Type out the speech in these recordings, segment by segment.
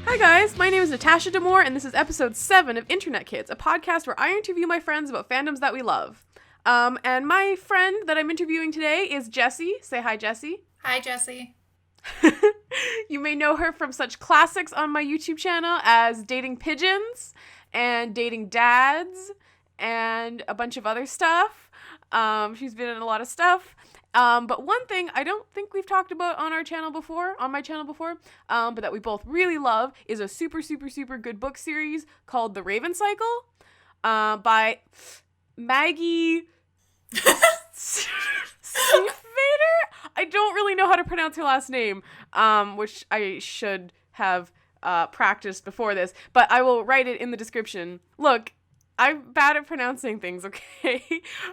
Hi guys, my name is Natasha Demore, and this is episode 7 of Internet Kids, a podcast where I interview my friends about fandoms that we love. And my friend that I'm interviewing today is Jessie. Say hi, Jessie. Hi, Jessie. You may know her from such classics on my YouTube channel as Dating Pigeons and Dating Dads and a bunch of other stuff. She's been in a lot of stuff. But one thing I don't think we've talked about on my channel before, but that we both really love is a super good book series called The Raven Cycle, by Maggie Stiefvater? I don't really know how to pronounce her last name, which I should have practiced before this, but I will write it in the description. Look, I'm bad at pronouncing things, okay?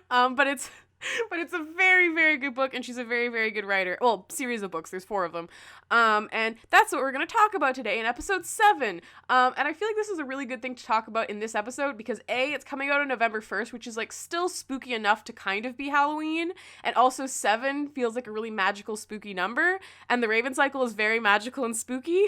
But it's a very good book, and she's a very good writer. Well, series of books. There's 4 of them. And that's what we're going to talk about today in episode 7. And I feel like this is a really good thing to talk about in this episode because A, it's coming out on November 1st, which is like still spooky enough to kind of be Halloween. And also 7 feels like a really magical, spooky number. And the Raven Cycle is very magical and spooky.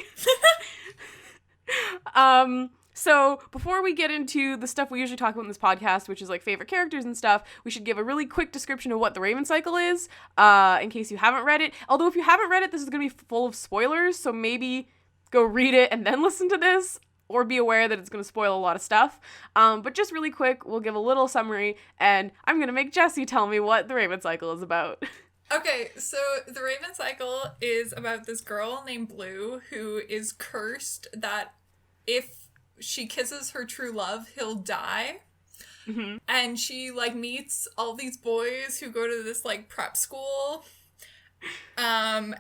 So before we get into the stuff we usually talk about in this podcast, which is like favorite characters and stuff, we should give a really quick description of what the Raven Cycle is, in case you haven't read it. Although if you haven't read it, this is going to be full of spoilers, so maybe go read it and then listen to this, or be aware that it's going to spoil a lot of stuff. But just really quick, we'll give a little summary, and I'm going to make Jessie tell me what the Raven Cycle is about. Okay, so the Raven Cycle is about this girl named Blue who is cursed that if she kisses her true love, he'll die. Mm-hmm. And she, like, meets all these boys who go to this, like, prep school. And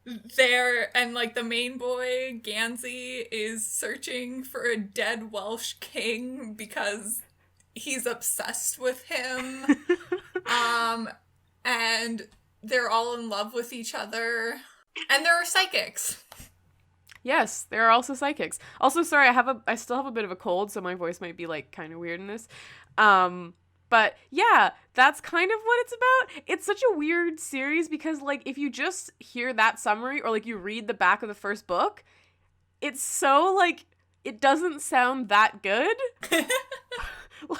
the main boy, Gansey, is searching for a dead Welsh king because he's obsessed with him. And they're all in love with each other. And there are psychics. Yes, there are also psychics. Also, sorry, I still have a bit of a cold, so my voice might be like kind of weird in this. But yeah, that's kind of what it's about. It's such a weird series because like if you just hear that summary or like you read the back of the first book, it's so like it doesn't sound that good.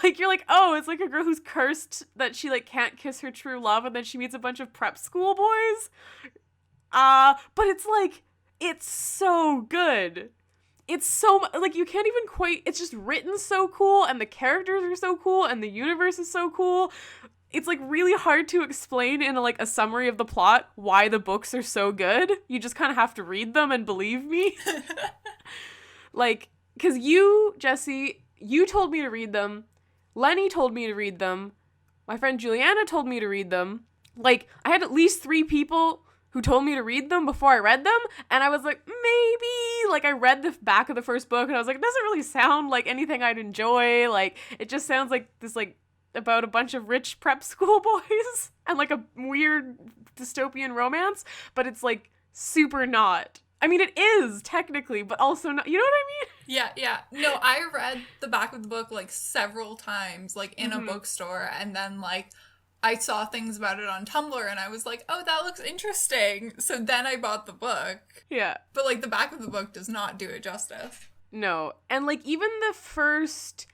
Like you're like, oh, it's like a girl who's cursed that she like can't kiss her true love and then she meets a bunch of prep school boys. But it's like it's so good. It's so, like, you can't even quite, it's just written so cool, and the characters are so cool, and the universe is so cool. It's, like, really hard to explain in, like, a summary of the plot why the books are so good. You just kind of have to read them and believe me. Like, because you, Jessie, you told me to read them. Lenny told me to read them. My friend Juliana told me to read them. Like, I had at least 3 people who told me to read them before I read them, and I was like, maybe, like, I read the back of the first book, and I was like, it doesn't really sound like anything I'd enjoy, like, it just sounds like this, like, about a bunch of rich prep school boys, and, like, a weird dystopian romance, but it's, like, super not. I mean, it is, technically, but also not, you know what I mean? Yeah. No, I read the back of the book, like, several times, like, in a bookstore, and then, like, I saw things about it on Tumblr and I was like, oh, that looks interesting. So then I bought the book. Yeah. But, like, the back of the book does not do it justice. No. And, like, even the first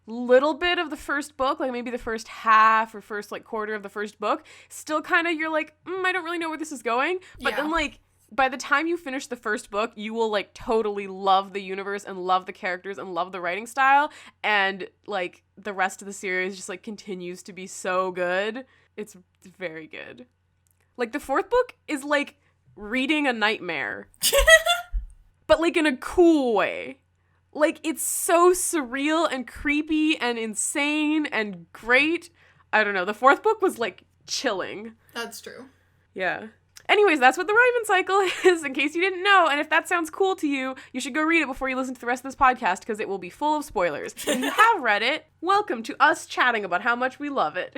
little bit of the first book, like maybe the first half or first, like, quarter of the first book, still kind of, you're like, I don't really know where this is going. But then, like, by the time you finish the first book, you will, like, totally love the universe and love the characters and love the writing style. And, like, the rest of the series just, like, continues to be so good. It's very good. Like, the 4th book is, like, reading a nightmare. But, like, in a cool way. Like, it's so surreal and creepy and insane and great. I don't know. The 4th book was, like, chilling. That's true. Yeah. Anyways, that's what the Raven Cycle is, in case you didn't know, and if that sounds cool to you, you should go read it before you listen to the rest of this podcast, because it will be full of spoilers. If you have read it, welcome to us chatting about how much we love it.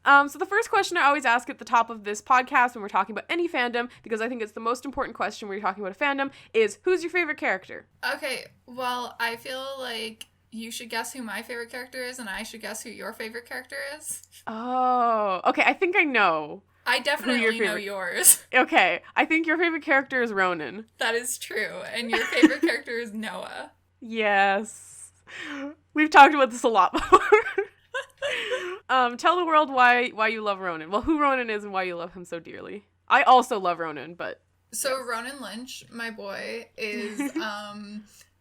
So the first question I always ask at the top of this podcast when we're talking about any fandom, because I think it's the most important question when you're talking about a fandom, is who's your favorite character? Okay, well, I feel like you should guess who my favorite character is, and I should guess who your favorite character is. Oh, okay, I think I know. I who definitely your know favorite. yours. Okay, I think your favorite character is Ronan. That is true. And your favorite character is Noah. Yes. We've talked about this a lot before. Tell the world why you love Ronan. Well, who Ronan is and why you love him so dearly. I also love Ronan, but So Ronan Lynch, my boy, is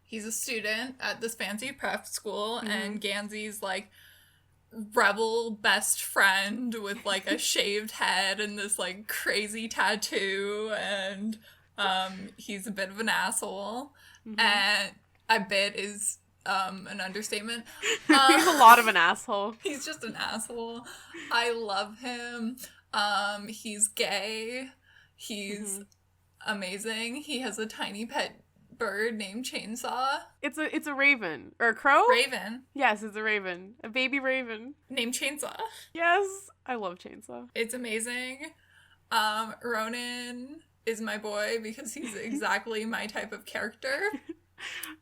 he's a student at this fancy prep school, and Gansy's like rebel best friend with like a shaved head and this like crazy tattoo, and he's a bit of an asshole, and a bit is an understatement. he's a lot of an asshole. He's just an asshole. I love him. He's gay. He's amazing. He has a tiny pet bird named Chainsaw. It's a raven. Or a crow? Raven. Yes, it's a raven. A baby raven. Named Chainsaw. Yes. I love Chainsaw. It's amazing. Ronan is my boy because he's exactly my type of character.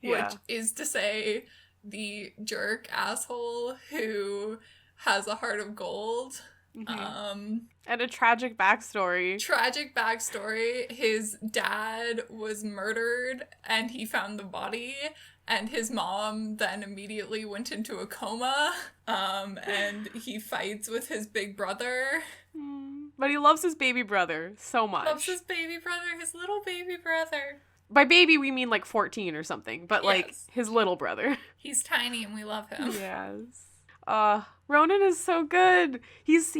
Yeah. Which is to say, the jerk asshole who has a heart of gold. And a tragic backstory. Tragic backstory. His dad was murdered and he found the body, and his mom then immediately went into a coma. And he fights with his big brother. But he loves his baby brother so much. Loves his baby brother, his little baby brother. By baby, we mean like 14 or something, but like Yes. his little brother. He's tiny and we love him. Yes. Ronan is so good. He's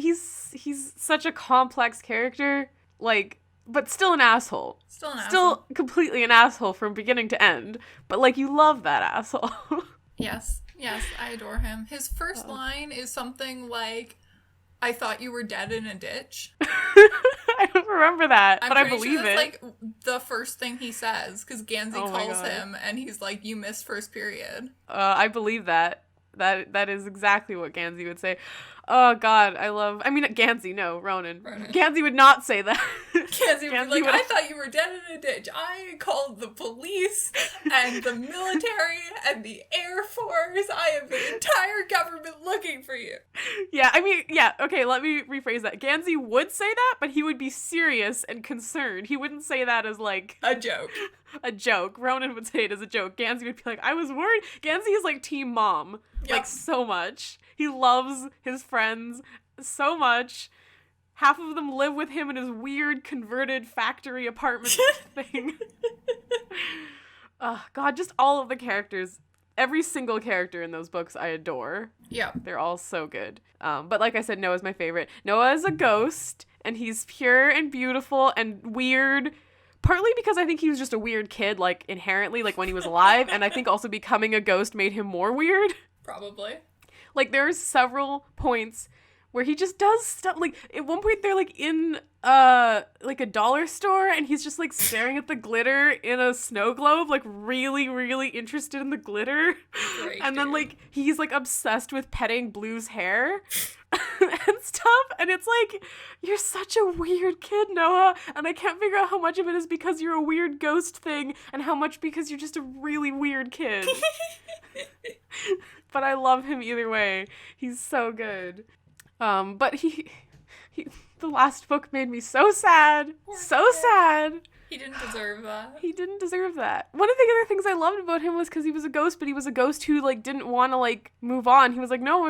such a complex character, like, but still an asshole. Still an asshole. Still completely an asshole from beginning to end. But like, you love that asshole. Yes, I adore him. His first line is something like, "I thought you were dead in a ditch." I don't remember that, I'm but I pretty believe sure it. that's like the first thing he says, because Gansey Oh my calls God. him and he's like, "You missed first period." I believe that. That is exactly what Gansey would say. Oh God, Ronan. Gansey would not say that. Gansey would be like, would- "I thought you were dead in a ditch. I called the police and the military and the Air Force. I have the entire government looking for you." Okay, let me rephrase that. Gansey would say that, but he would be serious and concerned. He wouldn't say that as like A joke. a joke. Ronan would say it as a joke. Gansey would be like, I was worried. Gansey is like team mom. Yep. Like so much. He loves his friends so much. Half of them live with him in his weird converted factory apartment thing. God, just all of the characters. Every single character in those books I adore. Yeah. They're all so good. But like I said, Noah's my favorite. Noah is a ghost, and he's pure and beautiful and weird. Partly because I think he was just a weird kid, like, inherently, like, when he was alive. And I think also becoming a ghost made him more weird. Probably. Like, there's several points where he just does stuff. Like, at one point they're, like, in, like, a dollar store, and he's just, like, staring at the glitter in a snow globe, like, really, really interested in the glitter. Great, And then, dude. like, he's, like, obsessed with petting Blue's hair and stuff. And it's like, you're such a weird kid, Noah. And I can't figure out how much of it is because you're a weird ghost thing and how much because you're just a really weird kid. But I love him either way. He's so good. But he the last book made me so sad. So sad. He didn't deserve that. He didn't deserve that. One of the other things I loved about him was because he was a ghost, but he was a ghost who, like, didn't want to, like, move on. He was like, no,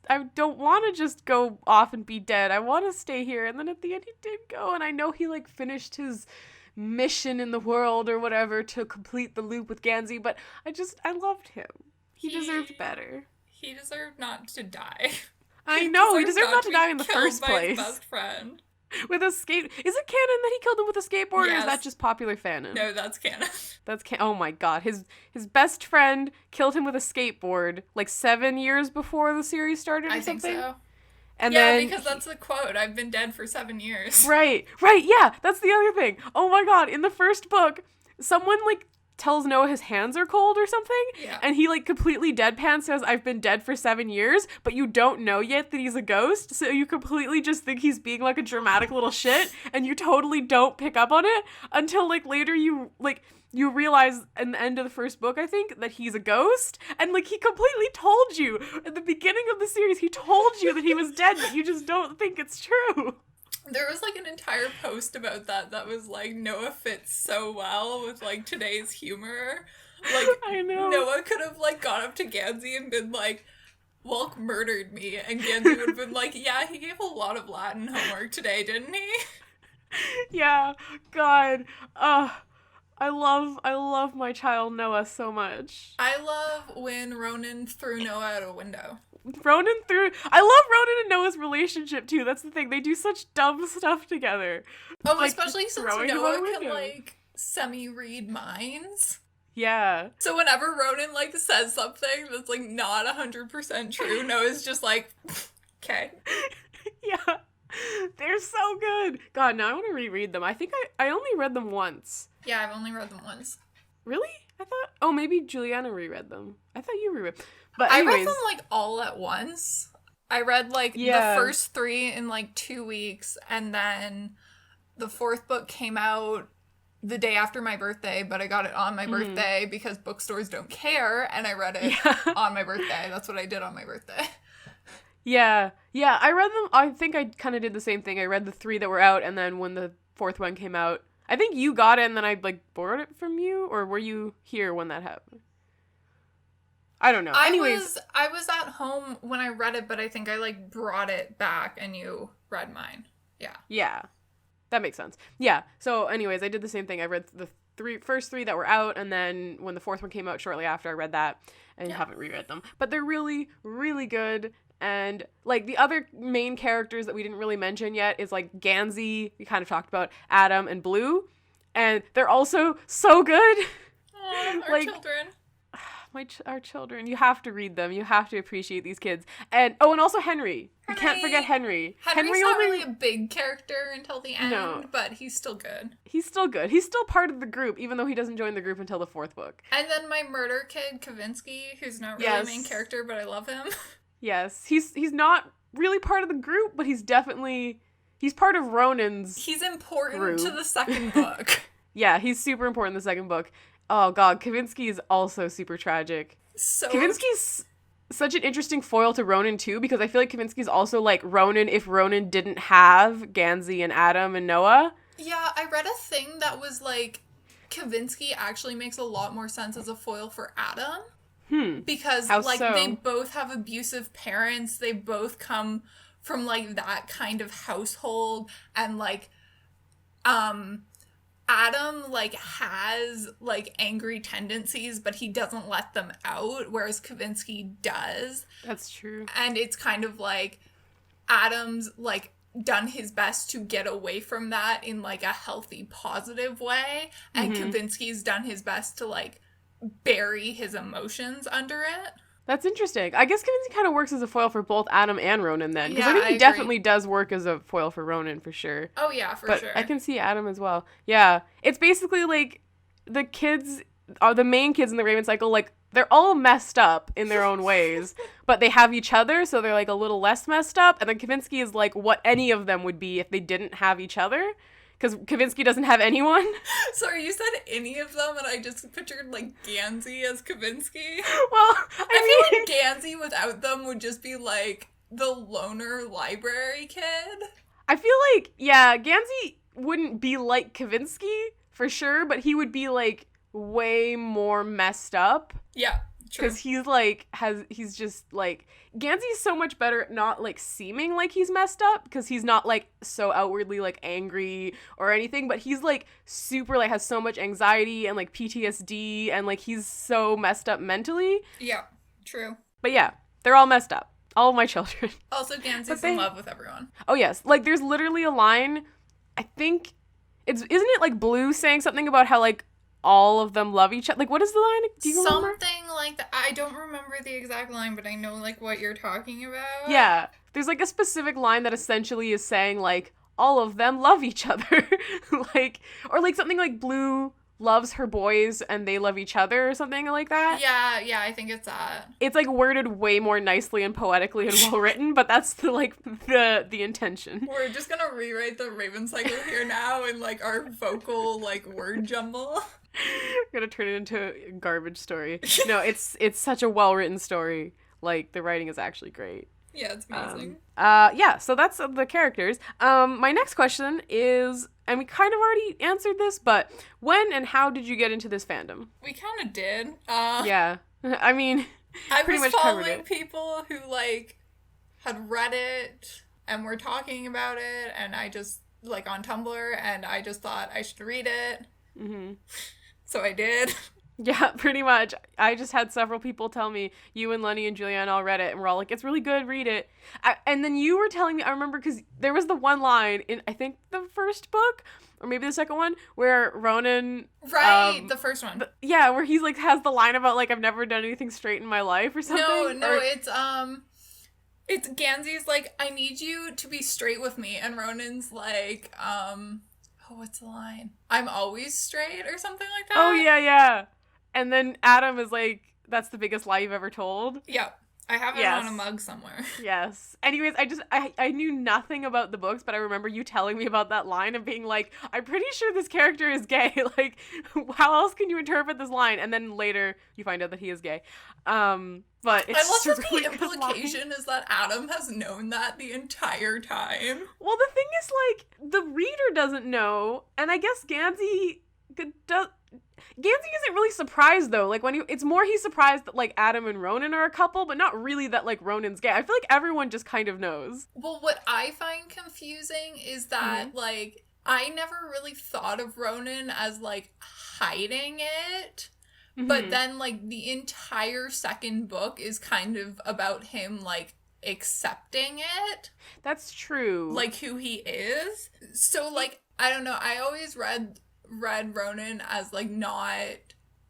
I don't want to just go off and be dead. I want to stay here. And then at the end he did go, and I know he, like, finished his mission in the world or whatever to complete the loop with Gansey, but I loved him. He deserved better. He deserved not to die. I know, he deserved not to be die in the killed first by his place. best friend. With a skate. Is it canon that he killed him with a skateboard, or is Yes. that just popular fanon? No, that's canon. Oh my God. His best friend killed him with a skateboard like 7 years before the series started or I think something. so. And Yeah, then because that's the quote. I've been dead for 7 years. Right, yeah, that's the other thing. Oh my God, in the first book, someone like tells Noah his hands are cold or something, Yeah. and he like completely deadpan says, I've been dead for 7 years, but you don't know yet that he's a ghost, so you completely just think he's being like a dramatic little shit, and you totally don't pick up on it until like later you realize in the end of the first book, I think, that he's a ghost, and like he completely told you at the beginning of the series, he told you that he was dead, but you just don't think it's true. There was like an entire post about that was like Noah fits so well with like today's humor. Like I know. Noah could have like gone up to Gansey and been like, Walk murdered me, and Gansey would have been like, yeah, he gave a lot of Latin homework today, didn't he? Yeah, God. I love my child Noah so much. I love when Ronan threw Noah out a window. I love Ronan and Noah's relationship too. That's the thing. They do such dumb stuff together. Oh, Like, especially since throwing him out Noah a can window. like semi-read minds. Yeah. So whenever Ronan like says something that's like not 100% true, Noah's just like, okay. Yeah. They're so good. God, now I want to reread them. I think I only read them once. Yeah, I've only read them once. Really? I thought, oh, maybe Juliana reread them. I thought you reread. But anyways, I read them like all at once. I read like the first 3 in like 2 weeks, and then the 4th book came out the day after my birthday, but I got it on my birthday because bookstores don't care, and I read it on my birthday. That's what I did on my birthday. Yeah, I read them. I think I kind of did the same thing. I read the 3 that were out, and then when the 4th one came out, I think you got it, and then I like borrowed it from you, or were you here when that happened? I don't know. Anyways, I was at home when I read it, but I think I like brought it back, and you read mine. Yeah. Yeah, that makes sense. Yeah. So, anyways, I did the same thing. I read the first 3 that were out, and then when the 4th one came out shortly after, I read that, and haven't reread them. But they're really, really good. And, like, the other main characters that we didn't really mention yet is, like, Gansey, we kind of talked about, Adam, and Blue. And they're also so good. Aww, our like, children. Our children. You have to read them. You have to appreciate these kids. And, and also Henry. You can't forget Henry. Henry's not really a big character until the end, but he's still good. He's still good. He's still part of the group, even though he doesn't join the group until the 4th book. And then my murder kid, Kavinsky, who's not really a main character, but I love him. Yes, he's not really part of the group, but he's part of Ronan's He's important group. to the second book. Yeah, he's super important in the second book. Oh god, Kavinsky is also super tragic. Kavinsky's such an interesting foil to Ronan too, because I feel like Kavinsky's also like Ronan if Ronan didn't have Gansey and Adam and Noah. Yeah, I read a thing that was like Kavinsky actually makes a lot more sense as a foil for Adam. Because they both have abusive parents, they both come from like that kind of household, and like Adam like has like angry tendencies, but he doesn't let them out, whereas Kavinsky does. That's true. And it's kind of like Adam's like done his best to get away from that in like a healthy, positive way, and Kavinsky's done his best to like bury his emotions under it. That's interesting. I guess Kavinsky kind of works as a foil for both Adam and Ronan then. Because Yeah, I think he I definitely does work as a foil for Ronan for sure. Oh yeah, for sure. I can see Adam as well. Yeah. It's basically like the kids are the main kids in the Raven cycle, like they're all messed up in their own ways, but they have each other, so they're like a little less messed up. And then Kavinsky is like what any of them would be if they didn't have each other. Because Kavinsky doesn't have anyone. Sorry, you said any of them, and I just pictured, like, Gansey as Kavinsky. Well, I feel like Gansey without them would just be, like, the loner library kid. I feel like, yeah, Gansey wouldn't be like Kavinsky, for sure, but he would be, like, way more messed up. Yeah. Because he's just, like, Gansey's so much better at not, like, seeming like he's messed up, because he's not, like, so outwardly, like, angry or anything, but he's, like, super, like, has so much anxiety and, like, PTSD, and, like, he's so messed up mentally. Yeah, true. But, yeah, they're all messed up. All of my children. Also, Gansey's in love with everyone. Oh, yes. Like, there's literally a line, I think, isn't it, like, Blue saying something about how, like, all of them love each other? Like, what is the line? Do you remember? Something like that. I don't remember the exact line, but I know, like, what you're talking about. Yeah. There's, like, a specific line that essentially is saying, like, all of them love each other. Like, or, like, something like Blue loves her boys and they love each other or something like that. Yeah, I think it's that. It's, like, worded way more nicely and poetically and well written, but that's the intention. We're just gonna rewrite the Raven cycle here now in, like, our vocal, like, word jumble. We're gonna turn it into a garbage story. No, it's such a well-written story. Like, the writing is actually great. Yeah, it's amazing. Yeah, so that's the characters. My next question is, and we kind of already answered this, but when and how did you get into this fandom? We kind of did. Yeah. I mean, I pretty was much covered following it. people who, like, had read it and were talking about it, and I just, like, on Tumblr, and I just thought I should read it. Mm-hmm. So I did. Yeah, pretty much. I just had several people tell me, you and Lenny and Julianne all read it, and we're all like, it's really good, read it. And then you were telling me, I remember, because there was the one line in, I think, the first book, or maybe the second one, where Ronan... Right, the first one. Yeah, where he's like, has the line about, like, I've never done anything straight in my life, or something. No, it's Gansey's like, I need you to be straight with me, and Ronan's like, oh, what's the line? I'm always straight, or something like that? Oh, yeah. And then Adam is like, that's the biggest lie you've ever told. Yep. I have it on a mug somewhere. Yes. Anyways, I knew nothing about the books, but I remember you telling me about that line and being like, I'm pretty sure this character is gay. Like, how else can you interpret this line? And then later you find out that he is gay. But it's I love just that really the good implication line. is that Adam has known that the entire time. Well, the thing is, like, the reader doesn't know, and I guess Gansey isn't really surprised, though. Like, it's more he's surprised that, like, Adam and Ronan are a couple, but not really that, like, Ronan's gay. I feel like everyone just kind of knows. Well, what I find confusing is that, like, I never really thought of Ronan as, like, hiding it. Mm-hmm. But then, like, the entire second book is kind of about him, like, accepting it. That's true. Like, who he is. So, like, I don't know. I always read Ronan as, like, not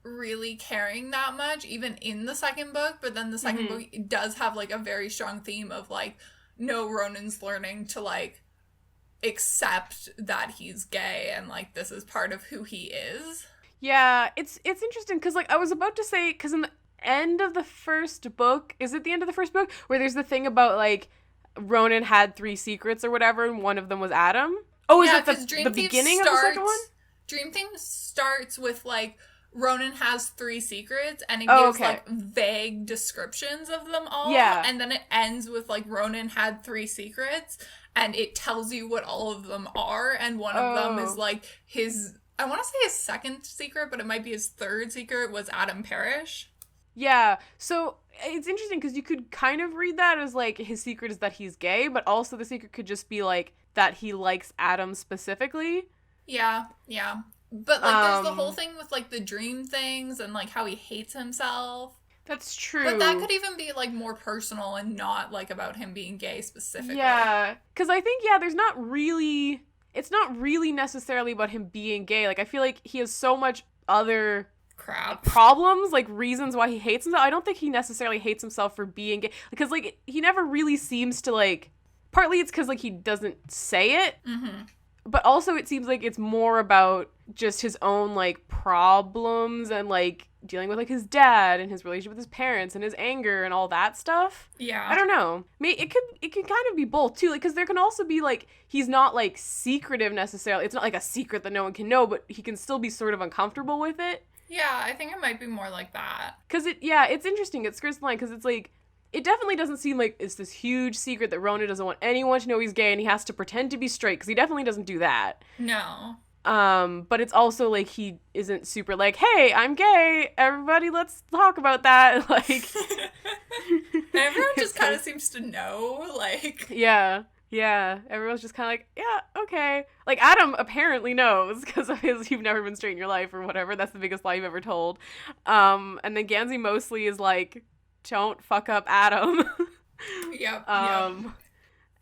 really caring that much, even in the second book. But then the second book does have, like, a very strong theme of, like, no, Ronan's learning to, like, accept that he's gay and, like, this is part of who he is. Yeah, it's interesting because, like, I was about to say, because in the end of the first book, is it the end of the first book, where there's the thing about, like, Ronan had 3 secrets or whatever, and one of them was Adam? Oh, is it the beginning of the second one? Dream Theme starts with, like, Ronan has 3 secrets, and it gives, like, vague descriptions of them all. Yeah. And then it ends with, like, Ronan had 3 secrets, and it tells you what all of them are, and one of them is, like, his... I want to say his second secret, but it might be his third secret was Adam Parrish. Yeah, so it's interesting because you could kind of read that as, like, his secret is that he's gay, but also the secret could just be, like, that he likes Adam specifically. Yeah. But, like, there's the whole thing with, like, the dream things and, like, how he hates himself. That's true. But that could even be, like, more personal and not, like, about him being gay specifically. Yeah, because I think, there's not really... It's not really necessarily about him being gay. Like, I feel like he has so much other crap problems, like, reasons why he hates himself. I don't think he necessarily hates himself for being gay. Because, like, he never really seems to, like... Partly it's because, like, he doesn't say it. Mm-hmm. But also it seems like it's more about just his own, like, problems and, like, dealing with, like, his dad and his relationship with his parents and his anger and all that stuff. Yeah. I don't know. It could kind of be both, too. Like, because there can also be, like, he's not, like, secretive necessarily. It's not, like, a secret that no one can know, but he can still be sort of uncomfortable with it. Yeah, I think it might be more like that. Because it's interesting. It skirts the line because it's, like, it definitely doesn't seem like it's this huge secret that Ronan doesn't want anyone to know he's gay and he has to pretend to be straight, because he definitely doesn't do that. No. But it's also, like, he isn't super, like, hey, I'm gay, everybody, let's talk about that, like... And everyone just kind of seems to know, like... Yeah, everyone's just kind of like, yeah, okay. Like, Adam apparently knows, because of his you've never been straight in your life, or whatever, that's the biggest lie you've ever told. And then Gansey mostly is like, don't fuck up Adam. Yep.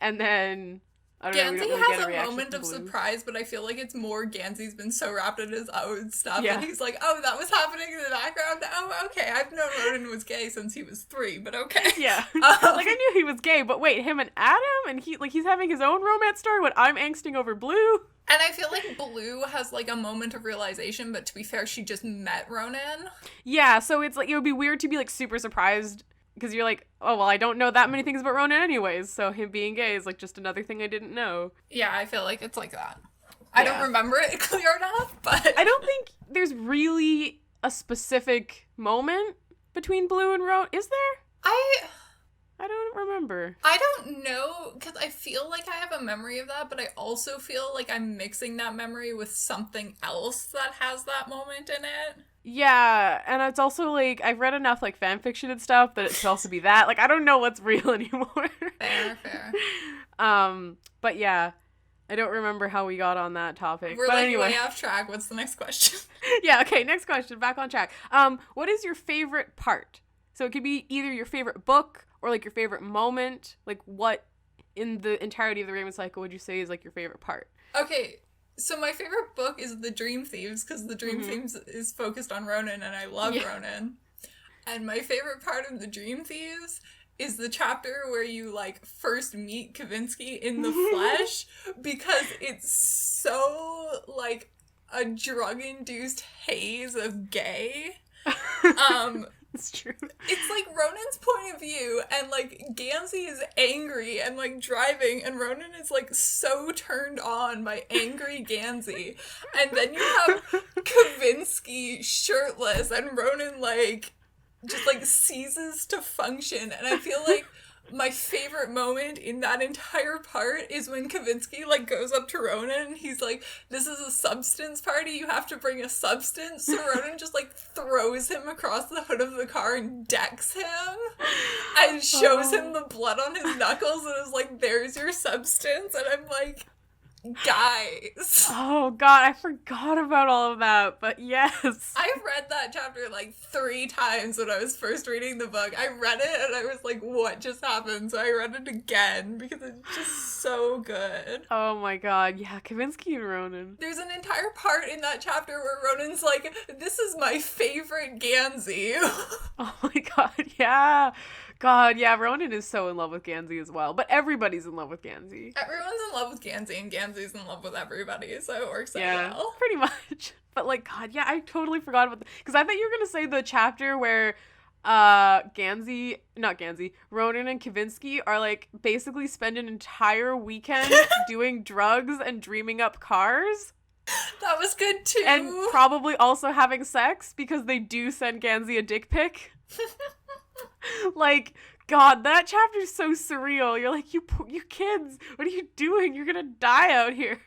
And then... I don't know, Gansey really has a moment of surprise, but I feel like it's more Gansey's been so wrapped in his own stuff, and he's like, oh, that was happening in the background? Oh, okay, I've known Ronan was gay since he was 3, but okay. Yeah. Like, I knew he was gay, but wait, him and Adam? And he's having his own romance story when I'm angsting over Blue? And I feel like Blue has, like, a moment of realization, but to be fair, she just met Ronan. Yeah, so it's, like, it would be weird to be, like, super surprised, because you're like, oh, well, I don't know that many things about Ronan anyways, so him being gay is, like, just another thing I didn't know. Yeah, I feel like it's like that. I don't remember it clear enough, but... I don't think there's really a specific moment between Blue and Ronan. Is there? I I don't remember. I don't know, because I feel like I have a memory of that, but I also feel like I'm mixing that memory with something else that has that moment in it. Yeah, and it's also, like, I've read enough, like, fan fiction and stuff that it could also be that. Like, I don't know what's real anymore. Fair. But yeah, I don't remember how we got on that topic. We're, but like, anyway. way off track. What's the next question? Yeah, okay, next question. Back on track. What is your favorite part? So it could be either your favorite book or, like, your favorite moment. Like, what in the entirety of the Raven Cycle would you say is, like, your favorite part? Okay, so my favorite book is The Dream Thieves, because The Dream Thieves is focused on Ronan, and I love Ronan. And my favorite part of The Dream Thieves is the chapter where you, like, first meet Kavinsky in the flesh, because it's so, like, a drug-induced haze of gay. It's true. It's, like, Ronan's point of view, and, like, Gansey is angry and, like, driving, and Ronan is, like, so turned on by angry Gansey. And then you have Kavinsky shirtless, and Ronan, like, just, like, ceases to function. And I feel like my favorite moment in that entire part is when Kavinsky, like, goes up to Ronan and he's like, this is a substance party, you have to bring a substance. So Ronan just, like, throws him across the hood of the car and decks him and shows him the blood on his knuckles and is like, there's your substance. And I'm like, guys. Oh god, I forgot about all of that, but yes. I read that chapter like 3 times when I was first reading the book. I read it and I was like, what just happened? So I read it again because it's just so good. Oh my god, yeah, Kavinsky and Ronan. There's an entire part in that chapter where Ronan's like, this is my favorite Gansey. Oh my god, yeah. God, yeah, Ronan is so in love with Gansey as well. But everybody's in love with Gansey. Everyone's in love with Gansey, and Gansey's in love with everybody, so it works out well. Pretty much. But, like, God, yeah, I totally forgot about because I thought you were going to say the chapter where Ronan and Kavinsky are, like, basically spend an entire weekend doing drugs and dreaming up cars. That was good, too. And probably also having sex, because they do send Gansey a dick pic. Like, God, that chapter's so surreal. You're like, you kids, what are you doing? You're gonna die out here.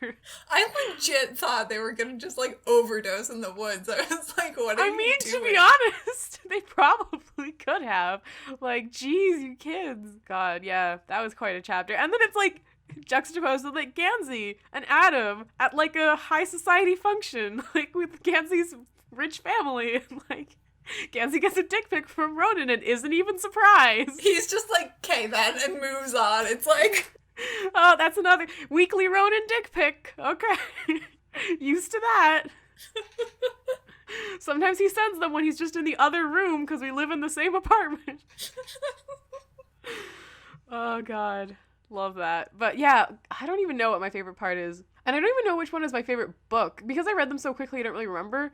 I legit thought they were gonna just, like, overdose in the woods. I was like, what are you doing? To be honest, they probably could have. Like, geez, you kids. God, yeah, that was quite a chapter. And then it's, like, juxtaposed with, like, Gansey and Adam at, like, a high society function, like, with Gansey's rich family, and, like, Gansey gets a dick pic from Ronan and isn't even surprised. He's just like, okay then, and moves on. It's like, oh, that's another weekly Ronan dick pic. Okay. Used to that. Sometimes he sends them when he's just in the other room because we live in the same apartment. Oh, God. Love that. But yeah, I don't even know what my favorite part is. And I don't even know which one is my favorite book. Because I read them so quickly, I don't really remember.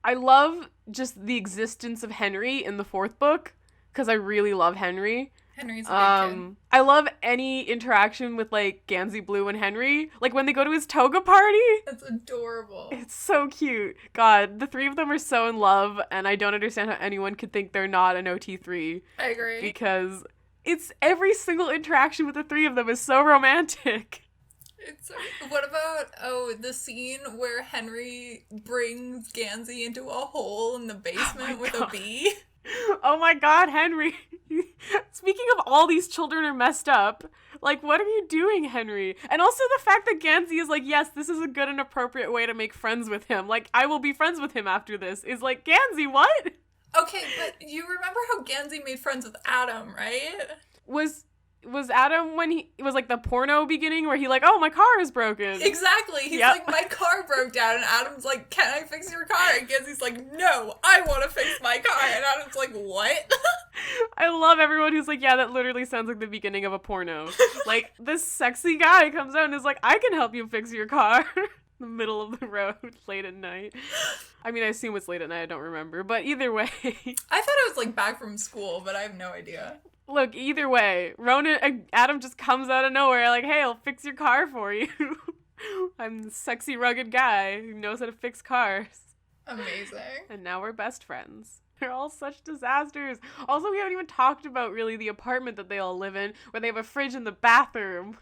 I love just the existence of Henry in the 4th book, because I really love Henry. Henry's a good kid. I love any interaction with, like, Gansey, Blue, and Henry. Like, when they go to his toga party. That's adorable. It's so cute. God, the 3 of them are so in love, and I don't understand how anyone could think they're not an OT3. I agree. Because it's every single interaction with the 3 of them is so romantic. What about, the scene where Henry brings Gansey into a hole in the basement with a bee? Oh my god, Henry. Speaking of all these children are messed up, like, what are you doing, Henry? And also the fact that Gansey is like, yes, this is a good and appropriate way to make friends with him. Like, I will be friends with him after this. Is like, Gansey, what? Okay, but you remember how Gansey made friends with Adam, right? Was Adam when it was like the porno beginning where he like, oh, my car is broken. Exactly. He's like, my car broke down, and Adam's like, can I fix your car? And Gansey's like, no, I want to fix my car. And Adam's like, what? I love everyone who's like, yeah, that literally sounds like the beginning of a porno. Like, this sexy guy comes out and is like, I can help you fix your car. The middle of the road, late at night. I mean, I assume it's late at night, I don't remember. But either way. I thought it was like back from school, but I have no idea. Look, either way, Adam just comes out of nowhere like, hey, I'll fix your car for you. I'm the sexy, rugged guy who knows how to fix cars. Amazing. And now we're best friends. They're all such disasters. Also, we haven't even talked about really the apartment that they all live in, where they have a fridge in the bathroom.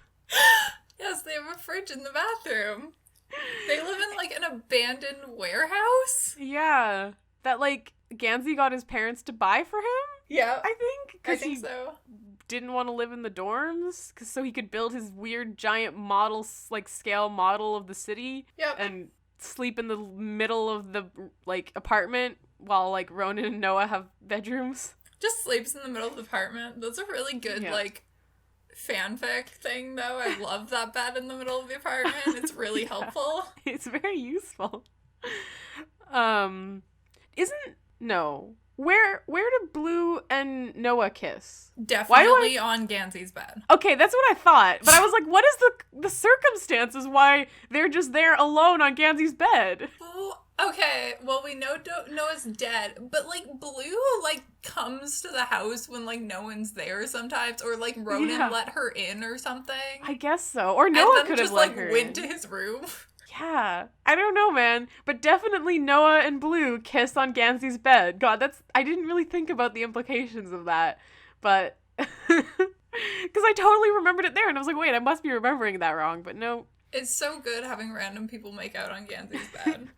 Yes, they have a fridge in the bathroom. They live in, like, an abandoned warehouse? Yeah. That, like, Gansey got his parents to buy for him? Yeah. I think. I think so. Didn't want to live in the dorms, so he could build his weird giant model, like, scale model of the city. Yep. And sleep in the middle of the, like, apartment while, like, Ronan and Noah have bedrooms. Just sleeps in the middle of the apartment. That's a really good, like, fanfic thing, though. I love that bed in the middle of the apartment. It's really helpful. It's very useful. Where do Blue and Noah kiss? Definitely on Gansey's bed. Okay, that's what I thought. But I was like, what is the circumstances why they're just there alone on Gansey's bed? Well, okay, well, we know Noah's dead, but, like, Blue, like, comes to the house when, like, no one's there sometimes, or, like, Ronan let her in or something. I guess so. Or Noah could have let her in. And then just, like, went to his room. Yeah. I don't know, man. But definitely Noah and Blue kiss on Gansey's bed. God, I didn't really think about the implications of that. But, because I totally remembered it there, and I was like, wait, I must be remembering that wrong, but no. It's so good having random people make out on Gansey's bed.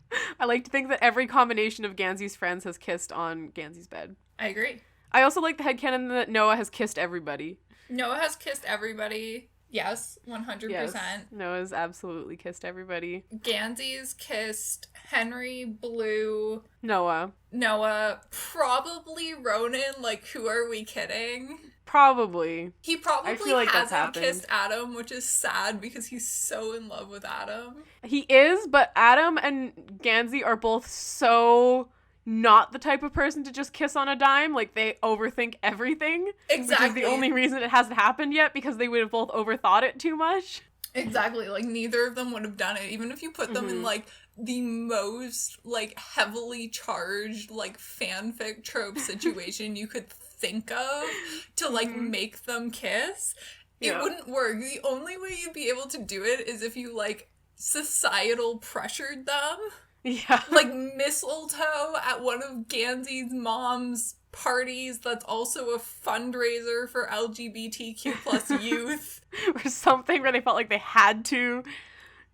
I like to think that every combination of Gansey's friends has kissed on Gansey's bed. I agree. I also like the headcanon that Noah has kissed everybody. Noah has kissed everybody. Yes, 100%. Yes, Noah's absolutely kissed everybody. Gansey's kissed Henry, Blue, Noah, probably Ronan, like, who are we kidding? Probably. He probably like hasn't kissed Adam, which is sad because he's so in love with Adam. He is, but Adam and Gansey are both so not the type of person to just kiss on a dime. Like, they overthink everything. Exactly. Which is the only reason it hasn't happened yet, because they would have both overthought it too much. Exactly. Like, neither of them would have done it. Even if you put them in, like, the most, like, heavily charged, like, fanfic trope situation you could think of to, like, make them kiss, it wouldn't work. The only way you'd be able to do it is if you, like, societal pressured them. Yeah. Like, mistletoe at one of Gansey's mom's parties that's also a fundraiser for LGBTQ plus youth. Or something where they felt like they had to.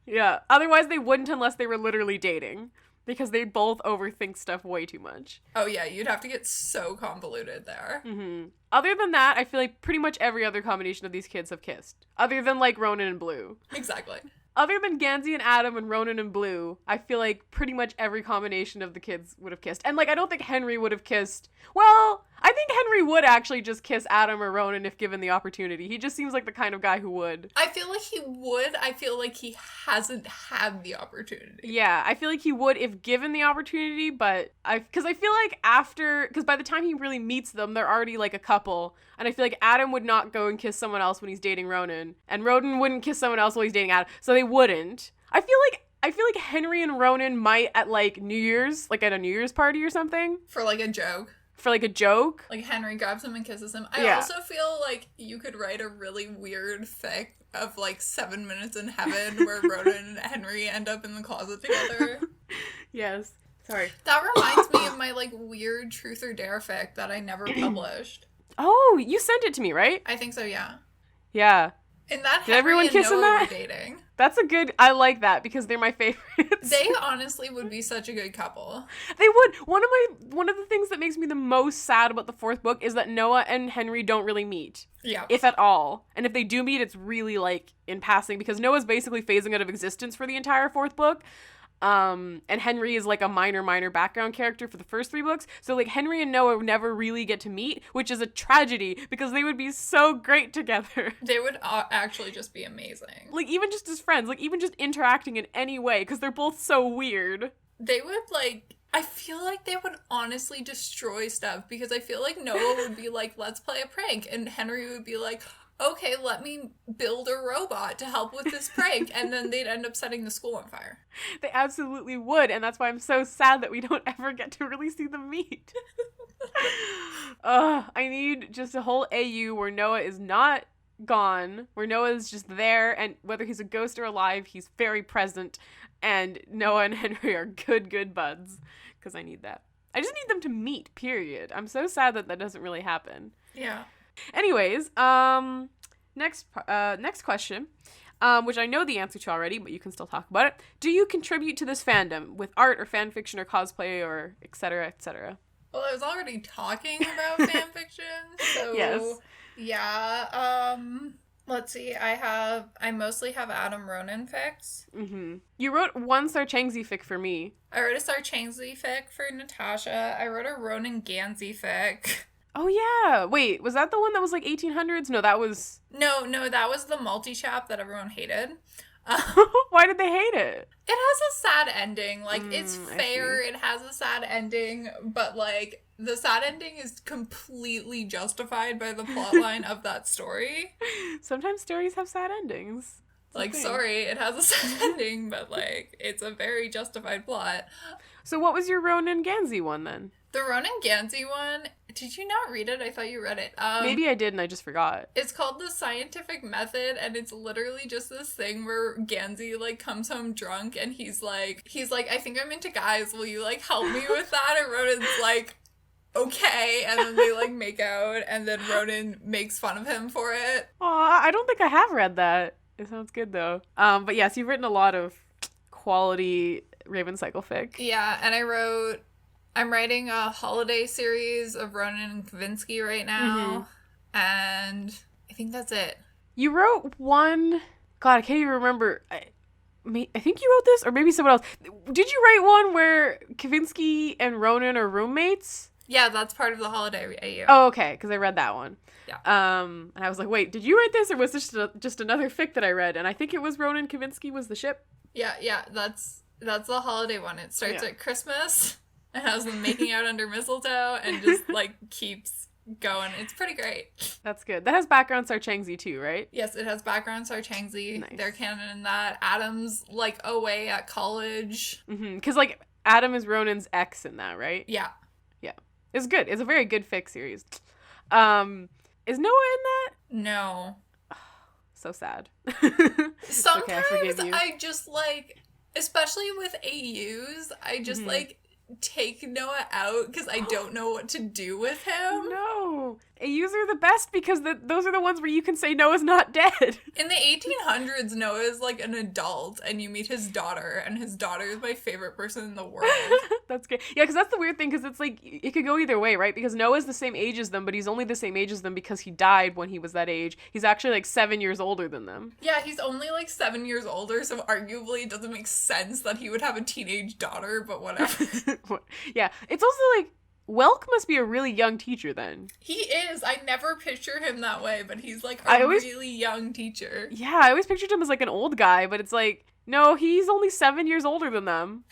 Yeah. Otherwise they wouldn't unless they were literally dating. Because they both overthink stuff way too much. Oh yeah, you'd have to get so convoluted there. Mm-hmm. Other than that, I feel like pretty much every other combination of these kids have kissed. Other than, like, Ronan and Blue. Exactly. Other than Gansey and Adam and Ronan and Blue, I feel like pretty much every combination of the kids would have kissed. And, like, I don't think Henry would have kissed. Well, I think Henry would actually just kiss Adam or Ronan if given the opportunity. He just seems like the kind of guy who would. I feel like he would. I feel like he hasn't had the opportunity. Yeah, I feel like he would if given the opportunity, but because I feel like because by the time he really meets them, they're already, like, a couple. And I feel like Adam would not go and kiss someone else when he's dating Ronan. And Ronan wouldn't kiss someone else while he's dating Adam. So they wouldn't. I feel like Henry and Ronan might at, like, New Year's, like at a New Year's party or something. For, like, a joke. For, like, a joke. Like, Henry grabs him and kisses him. I also feel like you could write a really weird fic of, like, 7 Minutes in Heaven where Ronan and Henry end up in the closet together. Yes. Sorry. That reminds me of my, like, weird Truth or Dare fic that I never published. Oh, you sent it to me, right? I think so, yeah. Yeah. And that Did everyone kiss in that? were dating. That's I like that because they're my favorites. They honestly would be such a good couple. They would. One of the things that makes me the most sad about the fourth book is that Noah and Henry don't really meet. Yeah. If at all. And if they do meet, it's really, like, in passing because Noah's basically phasing out of existence for the entire fourth book. And Henry is, like, a minor background character for the first 3 books. So, like, Henry and Noah never really get to meet, which is a tragedy because they would be so great together. They would actually just be amazing. Like, even just as friends, like, even just interacting in any way because they're both so weird. They would, like, I feel like they would honestly destroy stuff because I feel like Noah would be like, let's play a prank. And Henry would be like, okay, let me build a robot to help with this prank. And then they'd end up setting the school on fire. They absolutely would. And that's why I'm so sad that we don't ever get to really see them meet. I need just a whole AU where Noah is not gone, where Noah is just there. And whether he's a ghost or alive, he's very present. And Noah and Henry are good buds. Because I need that. I just need them to meet, period. I'm so sad that that doesn't really happen. Yeah. Anyways, next question, which I know the answer to already, but you can still talk about it. Do you contribute to this fandom with art or fan fiction or cosplay or etc., etc.? Well, I was already talking about fan fiction, so Yes. Yeah. Let's see. I mostly have Adam Ronan fics. Mm-hmm. You wrote one Sar Changzi fic for me. I wrote a Sar Changzi fic for Natasha. I wrote a Ronan Gansey fic. Oh yeah. Wait, was that the one that was like 1800s? No, that was... No, that was the multi-chap that everyone hated. Why did they hate it? It has a sad ending. Like, it's fair. It has a sad ending, but, like, the sad ending is completely justified by the plotline of that story. Sometimes stories have sad endings. Like, sorry, it has a sad ending, but, like, it's a very justified plot. So what was your Ronan Gansey one, then? The Ronan Gansey one, did you not read it? I thought you read it. Maybe I did and I just forgot. It's called The Scientific Method, and it's literally just this thing where Gansey, like, comes home drunk, and he's like, I think I'm into guys, will you, like, help me with that? And Ronan's like, okay, and then they, like, make out, and then Ronan makes fun of him for it. Aw, I don't think I have read that. It sounds good, though. But yes, you've written a lot of quality Raven Cycle fic. Yeah, and I'm writing a holiday series of Ronan and Kavinsky right now, and I think that's it. You wrote one... God, I can't even remember. I think you wrote this, or maybe someone else. Did you write one where Kavinsky and Ronan are roommates? Yeah, that's part of the holiday AU. Oh, okay, because I read that one. Yeah. And I was like, wait, did you write this, or was this just another fic that I read? And I think it was Ronan Kavinsky was the ship. Yeah, that's the holiday one. It starts at Christmas. It has them making out under mistletoe and just, like, keeps going. It's pretty great. That's good. That has background Sar Changzi too, right? Yes, it has background Sar Changzi. Nice. They're canon in that. Adam's, like, away at college. Because, like, Adam is Ronan's ex in that, right? Yeah. Yeah. It's good. It's a very good fic series. Is Noah in that? No. So sad. Sometimes okay, I forgive you. I just, like, especially with AUs, I just, like, take Noah out because I don't know what to do with him. No. AUs are the best because those are the ones where you can say Noah's not dead. In the 1800s, Noah is like an adult and you meet his daughter, and his daughter is my favorite person in the world. That's good. Yeah, because that's the weird thing, because it's like, it could go either way, right? Because Noah's the same age as them, but he's only the same age as them because he died when he was that age. He's actually like 7 years older than them. Yeah, he's only like 7 years older, so arguably it doesn't make sense that he would have a teenage daughter, but whatever. Yeah, it's also like, Welk must be a really young teacher then. He is. I never picture him that way, but he's like really young teacher. Yeah, I always pictured him as like an old guy, but it's like, no, he's only 7 years older than them.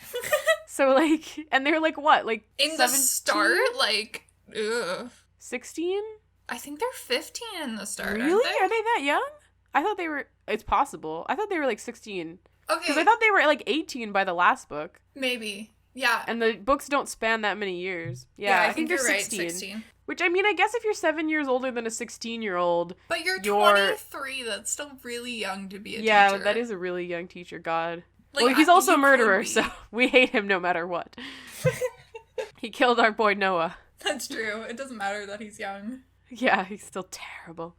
So like, and they're like what? Like in 17? the start, like, ugh. 16? I think they're 15 in the start. Really? Are they that young? I thought they were, it's possible. I thought they were like 16. Okay. Because I thought they were like 18 by the last book. Maybe. Yeah. And the books don't span that many years. Yeah, I think they're you're 16. right, 16. Which, I mean, I guess if you're 7 years older than a 16-year-old... But you're 23, that's still really young to be a teacher. Yeah, that is a really young teacher, God. Like, well, he's also a murderer, so we hate him no matter what. He killed our boy Noah. That's true. It doesn't matter that he's young. Yeah, he's still terrible.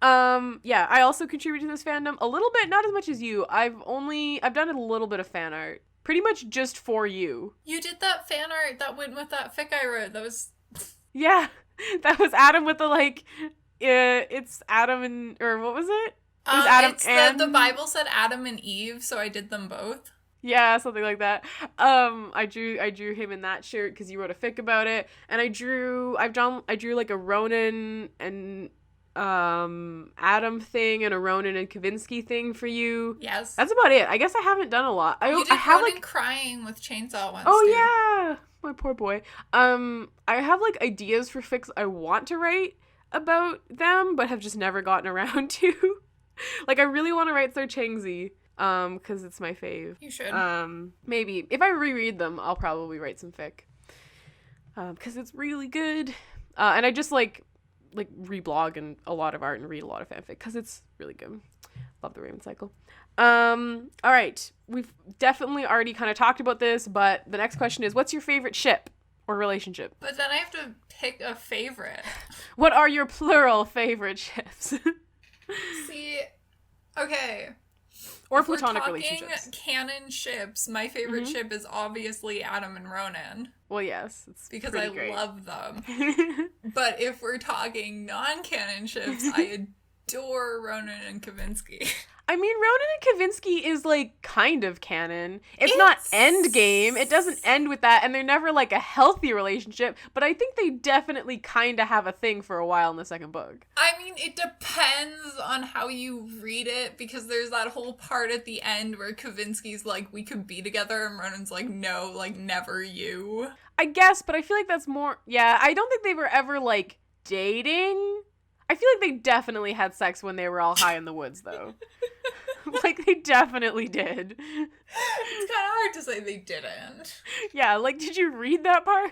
Yeah, I also contribute to this fandom a little bit, not as much as you. I've done a little bit of fan art. Pretty much just for you. You did that fan art that went with that fic I wrote. That was... Yeah, that was Adam with the, like, it's Adam and, or what was it? It was Adam and... The Bible said Adam and Eve, so I did them both. Yeah, something like that. I drew him in that shirt because you wrote a fic about it, and I drew like a Ronan and Adam thing and a Ronan and Kavinsky thing for you. Yes. That's about it. I guess I haven't done a lot. You did I have Ronan like crying with chainsaw once. Oh too. yeah, my poor boy. I have like ideas for fics I want to write about them, but have just never gotten around to. Like I really want to write Sir Changzi, because it's my fave. You should. Maybe if I reread them, I'll probably write some fic. Because it's really good. And I just like reblog and a lot of art and read a lot of fanfic because it's really good. Love the Raven Cycle. All right, we've definitely already kind of talked about this, but the next question is, what's your favorite ship? or relationship. But then I have to pick a favorite. What are your plural favorite ships? See, okay. Or if platonic we're talking relationships. Canon ships, my favorite ship is obviously Adam and Ronan. Well, yes. It's because I love them. But if we're talking non-canon ships, I adore Ronan and Kavinsky. I mean, Ronan and Kavinsky is, like, kind of canon. It's not endgame. It doesn't end with that, and they're never, like, a healthy relationship, but I think they definitely kind of have a thing for a while in the second book. I mean, it depends on how you read it, because there's that whole part at the end where Kavinsky's like, we could be together, and Ronan's like, no, like, never you. I guess, but I feel like that's more... Yeah, I don't think they were ever, like, dating. I feel like they definitely had sex when they were all high in the woods, though. Like, they definitely did. It's kind of hard to say they didn't. Yeah, like, did you read that part?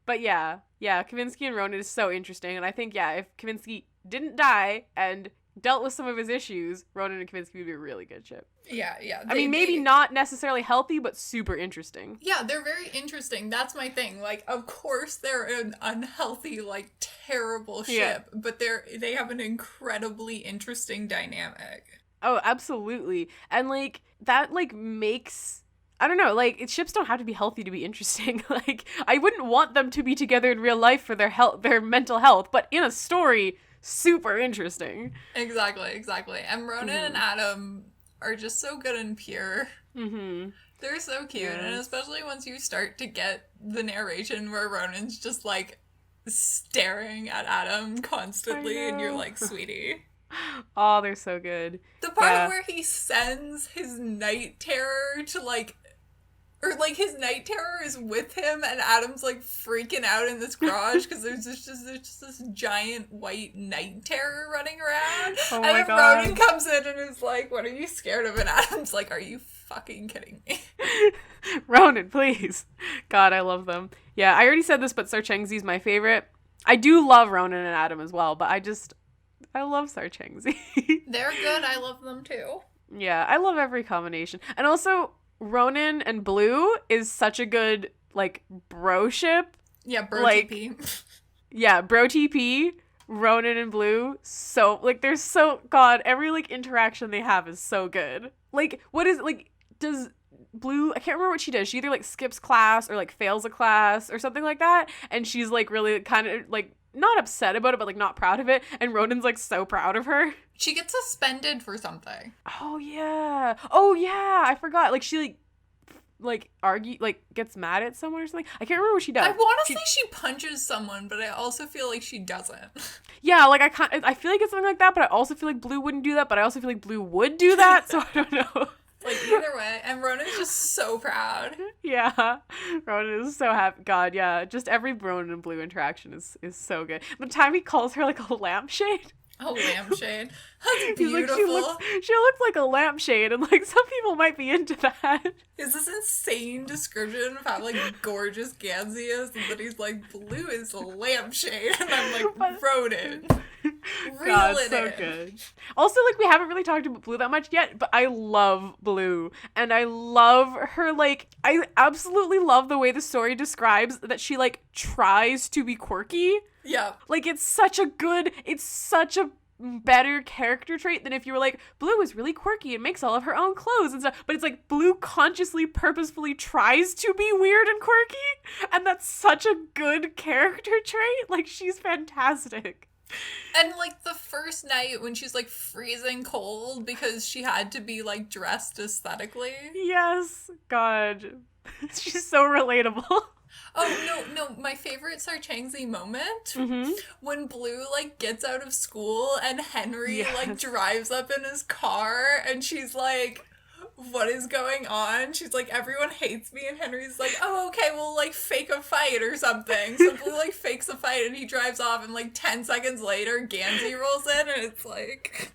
But yeah, Kavinsky and Ronan is so interesting, and I think, yeah, if Kavinsky didn't die and dealt with some of his issues, Ronan and Kavinsky would be a really good ship. Yeah. I mean, maybe not necessarily healthy, but super interesting. Yeah, they're very interesting. That's my thing. Like, of course they're an unhealthy, like, terrible ship, but they have an incredibly interesting dynamic. Oh, absolutely. And, like, that, like, makes... I don't know, like, ships don't have to be healthy to be interesting. Like, I wouldn't want them to be together in real life for their mental health, but in a story, super interesting. Exactly. And Ronan and Adam are just so good and pure. Mm-hmm. They're so cute, and especially once you start to get the narration where Ronan's just, like, staring at Adam constantly, and you're like, sweetie. Oh, they're so good. The part where he sends his night terror to, like, or, like, his night terror is with him, and Adam's, like, freaking out in this garage because there's just this giant white night terror running around. Oh and my then God. Ronan comes in and is like, what are you scared of? And Adam's like, are you fucking kidding me? Ronan, please. God, I love them. Yeah, I already said this, but Sarchengzi's my favorite. I do love Ronan and Adam as well, but I love Sarchengzi. They're good. I love them too. Yeah, I love every combination. And also, Ronan and Blue is such a good, like, bro ship. Yeah, bro like, TP. Yeah, bro TP, Ronan and Blue, so, like, they're so, God, every, like, interaction they have is so good. Like, what is, like, does Blue, I can't remember what she does. She either, like, skips class or, like, fails a class or something like that, and she's, like, really kind of, like, not upset about it, but, like, not proud of it, and Ronan's, like, so proud of her. She gets suspended for something. Oh, yeah, I forgot. Like, she, gets mad at someone or something. I can't remember what she does. I want to say she punches someone, but I also feel like she doesn't. Yeah, like, I feel like it's something like that, but I also feel like Blue wouldn't do that, but I also feel like Blue would do that, so I don't know. Like, either way, and Ronan's just so proud. Yeah, Ronan is so happy. God, yeah, just every Ronan and Blue interaction is so good. The time he calls her, like, a lampshade. A lampshade. That's beautiful. Like, she looks like a lampshade, and, like, some people might be into that. Is this insane description of how, like, gorgeous Gansey is, and that he's like, Blue is a lampshade, and I'm like, Ronan. God, so good. Also, like, we haven't really talked about Blue that much yet, but I love Blue, and I love her, like, I absolutely love the way the story describes that she, like, tries to be quirky. Yeah. Like, it's such a better character trait than if you were like, Blue is really quirky and makes all of her own clothes and stuff, but it's like Blue consciously, purposefully tries to be weird and quirky, and that's such a good character trait. Like, she's fantastic. And, like, the first night when she's, like, freezing cold because she had to be, like, dressed aesthetically. Yes. God. She's so relatable. Oh, no, my favorite Sarchengzi moment, when Blue, like, gets out of school and Henry, like, drives up in his car, and she's like, what is going on? She's like, everyone hates me, and Henry's like, oh, okay, we'll, like, fake a fight or something. So Blue, like, fakes a fight, and he drives off, and, like, 10 seconds later, Gansey rolls in, and it's like...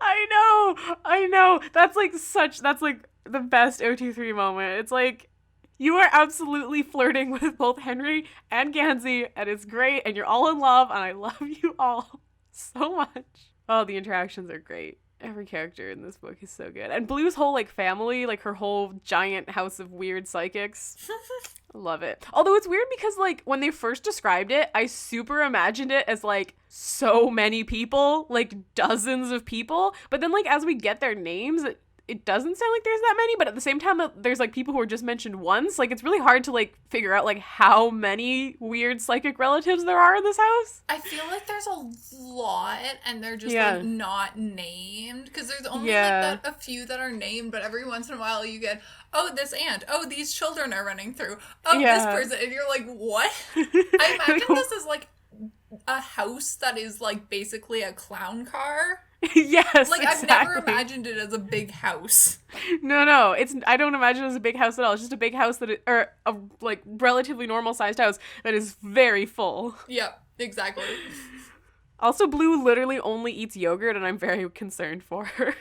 I know! That's, like, the best OT3 moment. It's like, you are absolutely flirting with both Henry and Gansey, and it's great, and you're all in love, and I love you all so much. Oh, the interactions are great. Every character in this book is so good. And Blue's whole, like, family, like, her whole giant house of weird psychics. Love it. Although it's weird because, like, when they first described it, I super imagined it as, like, so many people, like, dozens of people. But then, like, as we get their names, it doesn't sound like there's that many. But at the same time, there's, like, people who are just mentioned once. Like, it's really hard to, like, figure out, like, how many weird psychic relatives there are in this house. I feel like there's a lot, and they're just, like, not named. Because there's only, like, a few that are named, but every once in a while you get, oh, this aunt. Oh, these children are running through. Oh, this person. And you're like, what? I imagine this is, like, a house that is, like, basically a clown car. Yes, like, exactly. I've never imagined it as a big house. No, I don't imagine it as a big house at all. It's just a big house or a, like, relatively normal-sized house that is very full. Yep, exactly. Also, Blue literally only eats yogurt, and I'm very concerned for her.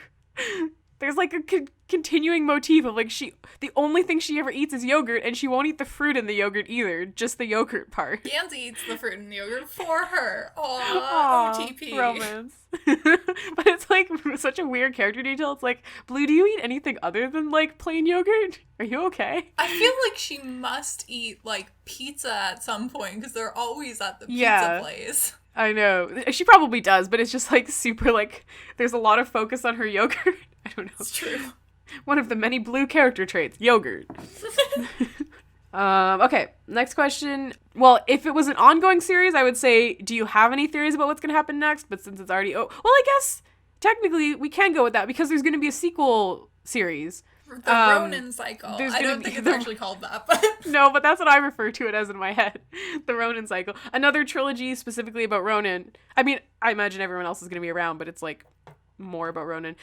There's, like, a continuing motif of, like, the only thing she ever eats is yogurt, and she won't eat the fruit in the yogurt either, just the yogurt part. Gansey eats the fruit in the yogurt for her. Aww, OTP. Romance. But it's, like, such a weird character detail. It's like, Blue, do you eat anything other than, like, plain yogurt? Are you okay? I feel like she must eat, like, pizza at some point, because they're always at the pizza place. I know. She probably does, but it's just, like, super, like, there's a lot of focus on her yogurt. I don't know. It's true. One of the many Blue character traits, yogurt. Okay, next question. Well, if it was an ongoing series, I would say, do you have any theories about what's going to happen next? But since it's already... well, I guess technically we can go with that because there's going to be a sequel series. The Ronin cycle. I don't think it's actually called that, but... No, but that's what I refer to it as in my head. The Ronin cycle. Another trilogy specifically about Ronin. I mean, I imagine everyone else is going to be around, but it's, like, more about Ronin.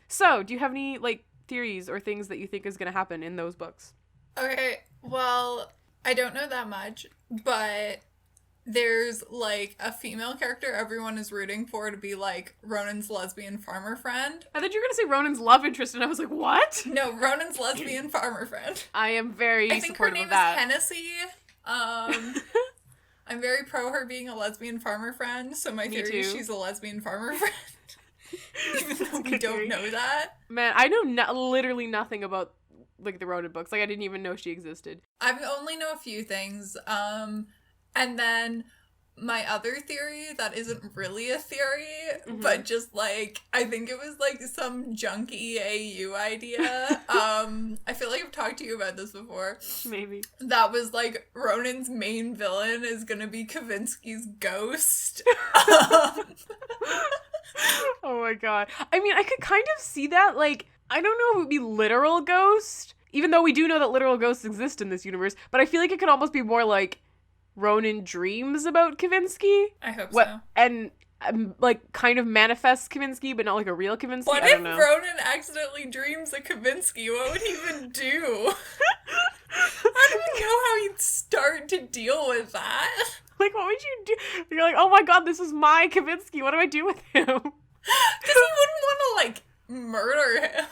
So, do you have any, like, theories or things that you think is going to happen in those books? Okay, well, I don't know that much, but there's, like, a female character everyone is rooting for to be, like, Ronin's lesbian farmer friend. I thought you were going to say Ronan's love interest, and I was like, what? No, Ronin's lesbian farmer friend. I am very supportive of that. I think her name is Hennessy. I'm very pro her being a lesbian farmer friend, so my theory is she's a lesbian farmer friend. Even though we don't know that. Man, I know literally nothing about, like, the Ronin books. Like, I didn't even know she existed. I only know a few things. And then my other theory that isn't really a theory, but just, like, I think it was, like, some junky AU idea. I feel like I've talked to you about this before. Maybe. That was, like, Ronin's main villain is gonna be Kavinsky's ghost. Oh my god. I mean, I could kind of see that, like, I don't know if it would be literal ghost, even though we do know that literal ghosts exist in this universe, but I feel like it could almost be more like Ronin dreams about Kavinsky. I hope so. And, like, kind of manifests Kavinsky, but not like a real Kavinsky. What if Ronin accidentally dreams of Kavinsky? What would he even do? I don't even know how he'd start to deal with that. Like, what would you do? You're like, oh my god, this is my Kavinsky. What do I do with him? Because he wouldn't want to, like, murder him.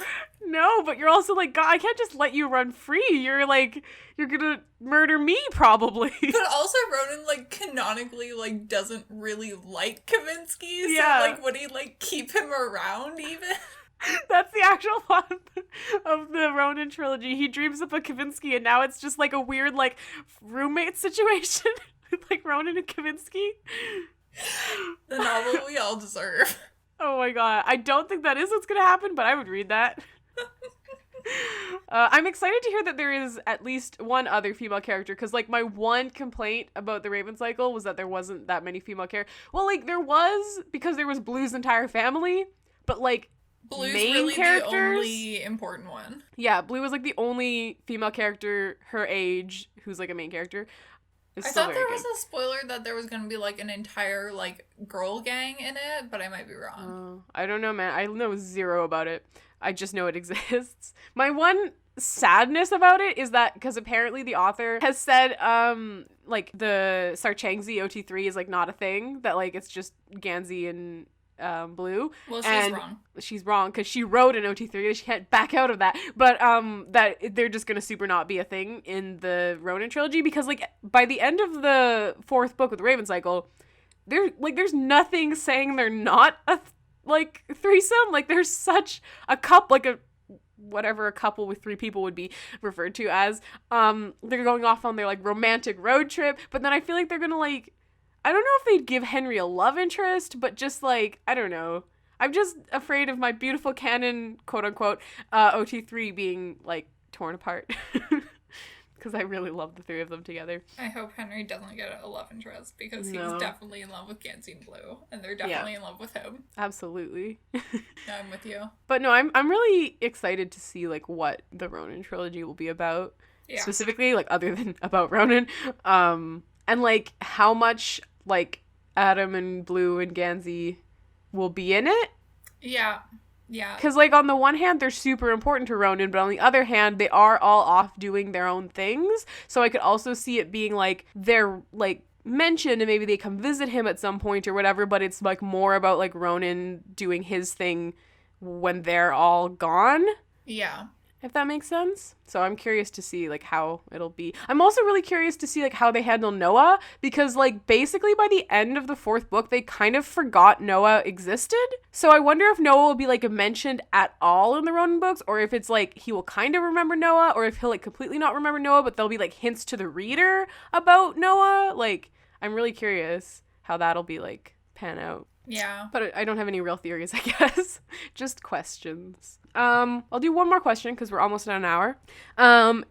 No, but you're also like, God, I can't just let you run free. You're like, you're gonna murder me, probably. But also Ronin, like, canonically, like, doesn't really like Kavinsky. Yeah. So, like, would he, like, keep him around even? That's the actual plot of the Ronin trilogy. He dreams up a Kavinsky, and now it's just, like, a weird, like, roommate situation with, like, Ronin and Kavinsky. The novel we all deserve. Oh my god. I don't think that is what's gonna happen, but I would read that. I'm excited to hear that there is at least one other female character, because, like, my one complaint about the Raven cycle was that there wasn't that many female characters. Well, like, there was, because there was Blue's entire family, but, like, Blue's main really characters, the only important one. Yeah, Blue was, like, the only female character her age who's, like, a main character. I thought there was a spoiler that there was going to be, like, an entire, like, girl gang in it, but I might be wrong. I don't know, man. I know zero about it. I just know it exists. My one sadness about it is that, because apparently the author has said, like, the Sarchangzi OT3 is, like, not a thing, that, like, it's just Gansey and Blue. Well, she's wrong. She's wrong, because she wrote an OT3, she can't back out of that, but that they're just gonna super not be a thing in the Ronin trilogy, because, like, by the end of the fourth book with the Raven cycle, there's nothing saying they're not a like threesome. Like, there's such a couple, like, a whatever a couple with 3 people would be referred to as. They're going off on their like romantic road trip, but then I feel like they're gonna like, I don't know if they'd give Henry a love interest, but just like, I don't know. I'm just afraid of my beautiful canon, quote unquote, OT3 being like torn apart. Because I really love the 3 of them together. I hope Henry doesn't get a love interest, because he's definitely in love with Gansey and Blue, and they're definitely in love with him. Absolutely. No, I'm with you. But no, I'm really excited to see like what the Ronan trilogy will be about. Yeah. Specifically, like other than about Ronan. And like how much like Adam and Blue and Gansey will be in it. Yeah. Yeah. Because, like, on the one hand, they're super important to Ronan, but on the other hand, they are all off doing their own things. So I could also see it being, like, they're, like, mentioned and maybe they come visit him at some point or whatever, but it's, like, more about, like, Ronan doing his thing when they're all gone. Yeah. If that makes sense. So I'm curious to see, like, how it'll be. I'm also really curious to see, like, how they handle Noah, because, like, basically by the end of the 4th book, they kind of forgot Noah existed. So I wonder if Noah will be, like, mentioned at all in the Ronan books, or if it's, like, he will kind of remember Noah, or if he'll, like, completely not remember Noah, but there'll be, like, hints to the reader about Noah. Like, I'm really curious how that'll be, like, pan out. Yeah. But I don't have any real theories, I guess. Just questions. I'll do one more question because we're almost at an hour.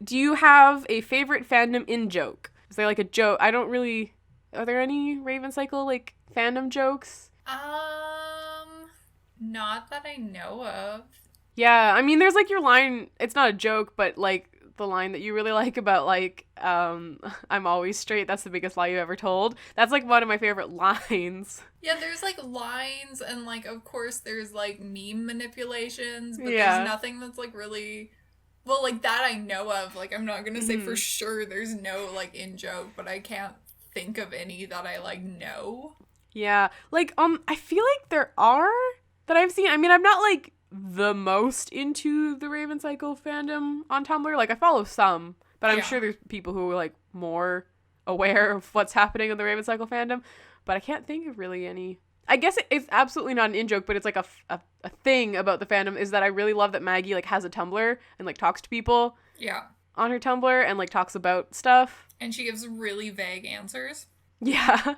Do you have a favorite fandom in joke? Is there like a joke? Are there any Raven Cycle like fandom jokes? Not that I know of. Yeah, I mean, there's like your line, it's not a joke, but like the line that you really like about like, I'm always straight, that's the biggest lie you ever told. That's like one of my favorite lines. Yeah, there's like lines and like, of course there's like meme manipulations, but yeah. There's nothing that's like really, well, like that I know of. Like, I'm not gonna say for sure there's no like in joke, but I can't think of any that I like know. Yeah, like, I feel like there are that I've seen. I mean, I'm not like the most into the Raven Cycle fandom on Tumblr. Like, I follow some, but I'm sure there's people who are like more aware of what's happening in the Raven Cycle fandom, but I can't think of really any. I guess it's absolutely not an in-joke, but it's like a thing about the fandom is that I really love that Maggie like has a Tumblr and like talks to people on her Tumblr and like talks about stuff. And she gives really vague answers. Yeah.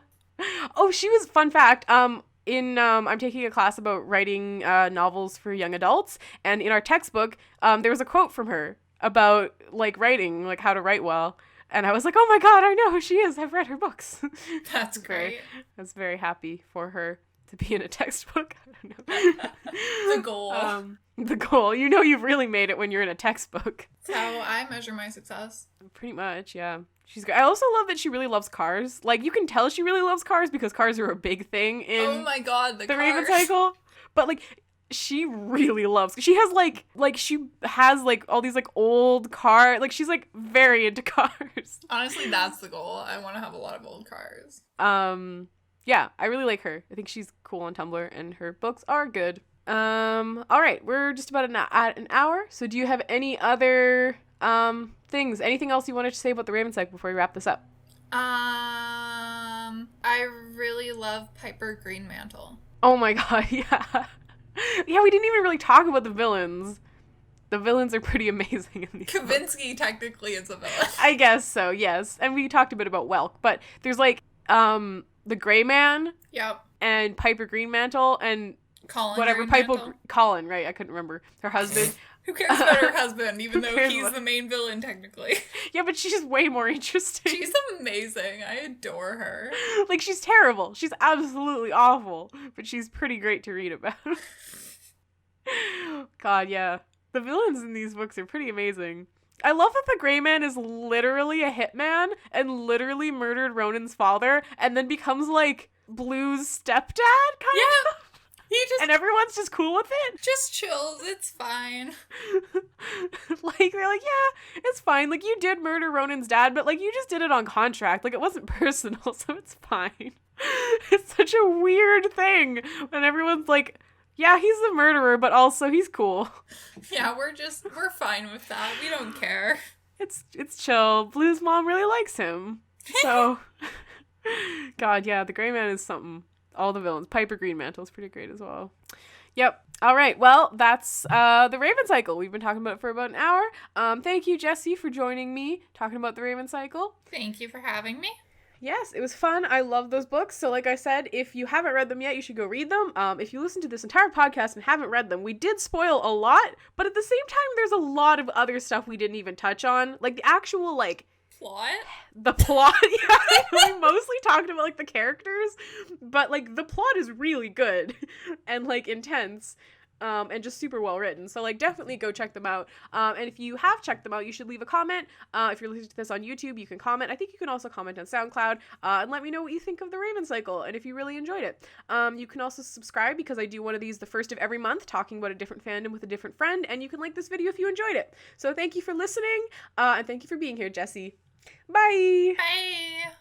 Oh, she was, fun fact, I'm taking a class about writing novels for young adults, and in our textbook, there was a quote from her about like writing, like how to write well, and I was like, oh my god, I know who she is. I've read her books. That's great. I was very happy for her to be in a textbook. I don't know. The goal. The goal. You know you've really made it when you're in a textbook. That's how I measure my success. Pretty much, yeah. She's great. I also love that she really loves cars. Like, you can tell she really loves cars because cars are a big thing in oh my god, the Raven Cycle. But, like, she really loves... She has, she has, like, all these, like, old cars. Like, she's, like, very into cars. Honestly, that's the goal. I want to have a lot of old cars. Yeah, I really like her. I think she's cool on Tumblr, and her books are good. All right, we're just about at an hour. So do you have any other... things. Anything else you wanted to say about the Raven Cycle before we wrap this up? I really love Piper Greenmantle. Oh my god, yeah. Yeah, we didn't even really talk about the villains. The villains are pretty amazing in these Kavinsky books. Technically is a villain. I guess so, yes. And we talked a bit about Welk, but there's like, the Gray Man. Yep. And Piper Greenmantle and Colin whatever, Colin, right, I couldn't remember. Her husband. Who cares about her husband, even though he's the main villain, technically? Yeah, but she's way more interesting. She's amazing. I adore her. Like, she's terrible. She's absolutely awful. But she's pretty great to read about. God, yeah. The villains in these books are pretty amazing. I love that the Gray Man is literally a hitman and literally murdered Ronan's father and then becomes, like, Blue's stepdad, kind of? And everyone's just cool with it? Just chills. It's fine. Like, they're like, yeah, it's fine. Like, you did murder Ronan's dad, but, like, you just did it on contract. Like, it wasn't personal, so it's fine. It's such a weird thing when everyone's like, yeah, he's the murderer, but also he's cool. Yeah, we're fine with that. We don't care. It's chill. Blue's mom really likes him. So, God, yeah, the Gray Man is something. All the villains. Piper Greenmantle is pretty great as well. Yep. All right, well, that's the Raven Cycle. We've been talking about it for about an hour. Thank you, Jessie, for joining me talking about the Raven Cycle. Thank you for having me. Yes, it was fun. I love those books. So like I said, if you haven't read them yet, you should go read them. If you listen to this entire podcast and haven't read them, we did spoil a lot, but at the same time, there's a lot of other stuff we didn't even touch on. Like the actual, like, Plot? the plot. Yeah, we mostly talked about, like, the characters, but, like, the plot is really good and, like, intense. And just super well written. So, like, definitely go check them out. And if you have checked them out, you should leave a comment. If you're listening to this on YouTube, you can comment. I think you can also comment on SoundCloud and let me know what you think of the Raven Cycle and if you really enjoyed it. You can also subscribe because I do one of these the first of every month, talking about a different fandom with a different friend. And you can like this video if you enjoyed it. So thank you for listening, and thank you for being here, Jessie. Bye! Bye!